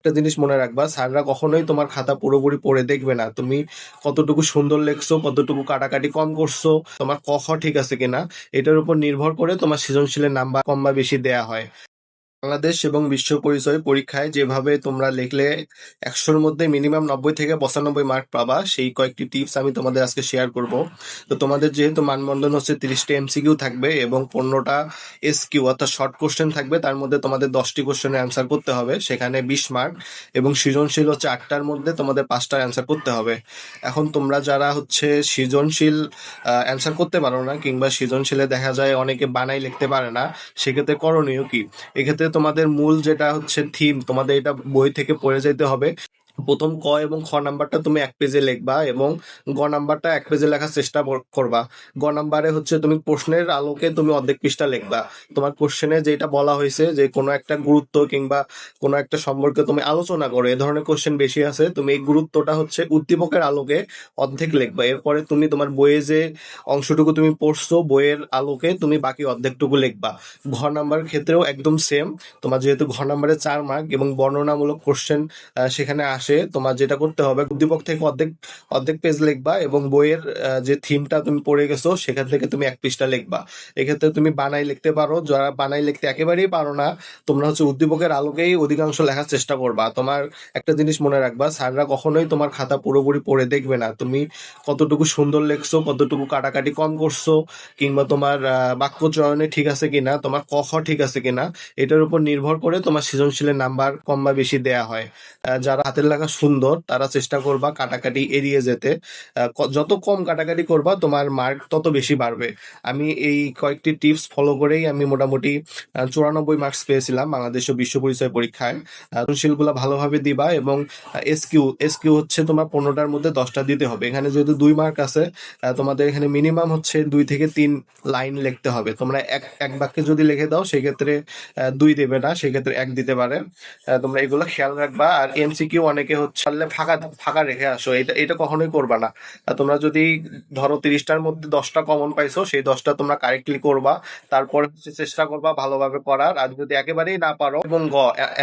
একটা জিনিস মনে রাখবা, স্যাররা কখনোই তোমার খাতা পুরোপুরি পড়ে দেখবে না তুমি কতটুকু সুন্দর লেখছো, কতটুকু কাটাকাটি কম করছো, তোমার ক খ ঠিক আছে কিনা, এটার উপর নির্ভর করে তোমার সৃজনশীলের নাম্বার কম বা বেশি দেয়া হয়। বাংলাদেশ এবং বিশ্ব পরিচয় পরীক্ষায় যেভাবে তোমরা লিখলে 100-র মধ্যে মিনিমাম 90 থেকে 95 মার্ক পাবা, সেই কয়েকটি টিপস আমি তোমাদের আজকে শেয়ার করব। তো তোমাদের যেহেতু মানবন্ধন হচ্ছে 30টা এমসিকিউ থাকবে এবং 15টা এসকিউ অর্থাৎ শর্ট কোশ্চেন থাকবে, তার মধ্যে তোমাদের 10টি কোশ্চেনের অ্যান্সার করতে হবে, সেখানে 20 মার্ক। এবং সৃজনশীল হচ্ছে 8টার মধ্যে তোমাদের 5টার অ্যান্সার করতে হবে। এখন তোমরা যারা হচ্ছে সৃজনশীল অ্যান্সার করতে পারো না, কিংবা সৃজনশীলে দেখা যায় অনেকে বানাই লিখতে পারে না, সেক্ষেত্রে করণীয় কি? এক্ষেত্রে তোমাদের মূল যেটা হচ্ছে থিম, তোমাদের এটা বই থেকে পড়ে যেতে হবে। প্রথম ক এবং খ নাম্বারটা তুমি 1 পেজে লিখবা এবং গ নাম্বারটা 1 পেজে লেখার চেষ্টা করবা। গ নাম্বারে হচ্ছে তুমি প্রশ্নের আলোকে তুমি অর্ধেক পৃষ্ঠা লিখবা। তোমার কোশ্চেনে যেটা বলা হয়েছে যে কোনো একটা গুরুত্ব কিংবা কোনো একটা সম্পর্কে তুমি আলোচনা করো, এ ধরনের কোশ্চেন বেশি আছে, তুমি এই গুরুত্বটা হচ্ছে উদ্দীপকের আলোকে অর্ধেক লিখবা। এরপরে তুমি তোমার বইয়ে যে অংশটুকু তুমি পড়ছো, বইয়ের আলোকে তুমি বাকি অর্ধেকটুকু লিখবা। ঘ নাম্বারের ক্ষেত্রেও একদম সেম। তোমার যেহেতু ঘ নাম্বারে 4 মার্ক এবং বর্ণনামূলক কোশ্চেন সেখানে আসে, তোমার যেটা করতে হবে উদ্দীপক থেকে অর্ধেক অর্ধেক পেজ লিখবা এবং বইয়ের যে থিমটা তুমি পড়ে গেছো সেখান থেকে তুমি 1 পৃষ্ঠা লিখবা। এক্ষেত্রে তুমি বানাই লিখতে পারো, যারা বানাই লিখতে একেবারেই পারো না, তোমরা হচ্ছে উদ্দীপকের আলোকেই অধিকাংশ লেখার চেষ্টা করবা। তোমার একটা জিনিস মনে রাখবা, স্যাররা কখনোই তোমার খাতা পুরোপুরি পড়ে দেখবে না তুমি কতটুকু সুন্দর লেখছো, কতটুকু কাটাকাটি কম করছো, কিংবা তোমার বাক্য চয়নে ঠিক আছে কিনা, তোমার ক খ ঠিক আছে কিনা, এটার উপর নির্ভর করে তোমার সৃজনশীলের নাম্বার কম বা বেশি দেয়া হয়। যারা হাতের লেখা সুন্দর তারা চেষ্টা করবা কাটাকাটি এড়িয়ে যেতে। যত কম কাটাকাটি করবা তোমার মার্ক তত বেশি বাড়বে। আমি এই কয়েকটি টিপস ফলো করেই আমি মোটামুটি 94 মার্কস পেয়েছিলাম বাংলাদেশ ও বিশ্ব পরিচয় পরীক্ষায়। সৃজনশীলগুলো ভালোভাবে দিবা এবং এসকিউ এসকিউ হচ্ছে তোমার 15টার মধ্যে 10টা দিতে হবে। এখানে যেহেতু 2 মার্ক আছে, তোমাদের এখানে মিনিমাম হচ্ছে 2 থেকে 3 লাইন লিখতে হবে। তোমরা এক এক বাক্যে যদি লিখে দাও সেক্ষেত্রে 2 দেবে না, সেক্ষেত্রে 1 দিতে পারে। তোমরা এগুলো খেয়াল রাখবা। আর এমসিকিউ অনেকে হচ্ছে পারলে ফাঁকা ফাঁকা রেখে আসো, এটা এটা কখনোই করবা না। তোমরা যদি ধরো 30টার মধ্যে 10টা কমন পাইছো, সেই 10টা তোমরা কারেক্টলি করবা। তারপরে হচ্ছে চেষ্টা করবা ভালোভাবে করার। আর যদি একেবারেই না পারো, এবং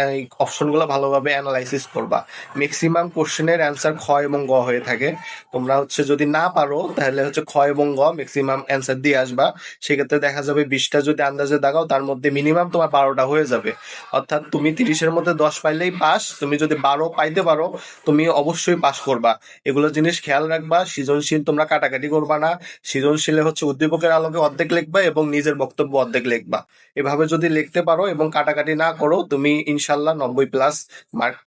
এই অপশনগুলো ভালোভাবে অ্যানালাইসিস করবা। ম্যাক্সিমাম কোশ্চেনের অ্যান্সার খ এবং গ হয়ে থাকে। তোমরা হচ্ছে যদি না পারো তাহলে হচ্ছে খ এবং গ ম্যাক্সিমাম অ্যান্সার দিয়ে আসবা। সেক্ষেত্রে দেখা যাবে 20টা যদি আন্দাজে দাগাও, তার মধ্যে মিনিমাম তোমার 12টা হয়ে যাবে। অর্থাৎ তুমি 30-এর মধ্যে 10 পাইলেই পাস। তুমি যদি 12 পাইতে পারো, তুমি অবশ্যই পাস করবা। এগুলো জিনিস খেয়াল রাখবা। সৃজনশীল তোমরা কাটাকাটি করবা না। সৃজনশীলে হচ্ছে উদ্দীপকের আলোকে অর্ধেক লিখবা এবং নিজের বক্তব্য অর্ধেক লিখবা। এভাবে যদি লিখতে পারো এবং কাটাকাটি না করো, তুমি ইনশাল্লাহ 90+ মার্ক